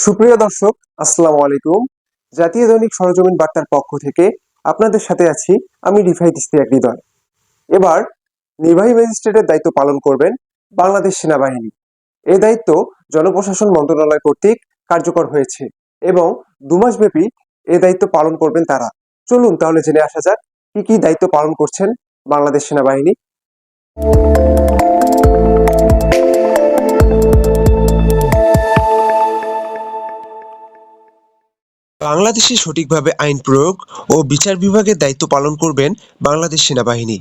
সুপ্রিয় দর্শক, আসসালামু আলাইকুম। জাতীয় দৈনিক সরেজমিন বার্তার পক্ষ থেকে আপনাদের সাথে আছি আমি রিফাত ইশতিয়াক হৃদয়। এবার নির্বাহী ম্যাজিস্ট্রেটের দায়িত্ব পালন করবেন বাংলাদেশ সেনাবাহিনী। এই দায়িত্ব জনপ্রশাসন মন্ত্রণালয় কর্তৃক কার্যকর হয়েছে এবং 2 মাস ব্যাপী এই দায়িত্ব পালন করবেন তারা। চলুন তাহলে জেনে আসা যাক কি কি দায়িত্ব পালন করছেন বাংলাদেশ সেনাবাহিনী। বাংলাদেশে সঠিকভাবে আইন প্রয়োগ ও বিচার বিভাগের দায়িত্ব পালন করবেন বাংলাদেশ সেনাবাহিনী।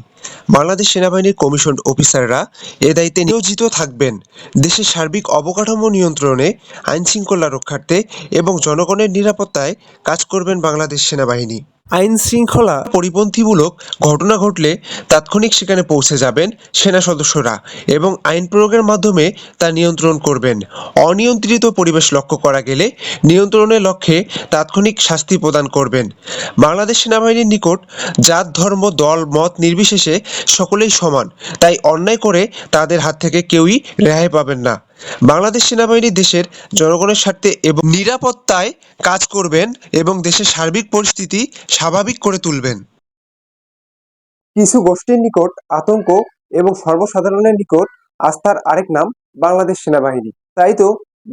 বাংলাদেশ সেনাবাহিনীর কমিশন অফিসাররা এ দায়িত্বে নিয়োজিত থাকবেন। দেশের সার্বিক অবকাঠামো নিয়ন্ত্রণে, আইন শৃঙ্খলা রক্ষার্থে এবং জনগণের নিরাপত্তায় কাজ করবেন বাংলাদেশ সেনাবাহিনী। আইন শৃঙ্খলা পরিপন্থীমূলক ঘটনা ঘটলে তাৎক্ষণিক সেখানে পৌঁছে যাবেন সেনা সদস্যরা এবং আইন প্রয়োগের মাধ্যমে তা নিয়ন্ত্রণ করবেন। অনিয়ন্ত্রিত পরিবেশ লক্ষ্য করা গেলে নিয়ন্ত্রণের লক্ষ্যে তাৎক্ষণিক শাস্তি প্রদান করবেন। বাংলাদেশ সেনাবাহিনীর নিকট জাত, ধর্ম, দল, মত নির্বিশেষে সকলেই সমান, তাই অন্যায় করে তাদের হাত থেকে কেউই রেহাই পাবেন না। বাংলাদেশ সেনাবাহিনী দেশের জনগণের স্বার্থে এবং নিরাপত্তায় কাজ করবেন এবং দেশের সার্বিক পরিস্থিতি স্বাভাবিক করে তুলবেন। কিছু গোষ্ঠীর নিকট আতঙ্ক এবং সর্বসাধারণের নিকট আস্থার আরেক নাম বাংলাদেশ সেনাবাহিনী। তাই তো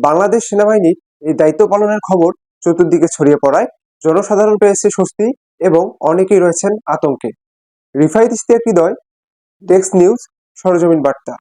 বাংলাদেশ সেনাবাহিনীর এই দায়িত্ব পালনের খবর চতুর্দিকে ছড়িয়ে পড়ায় জনসাধারণ পেয়েছে স্বস্তি এবং অনেকেই রয়েছেন আতঙ্কে। রিফাত ইশতিয়াক হৃদয়, ডেস্ক নিউজ, সরেজমিন বার্তা।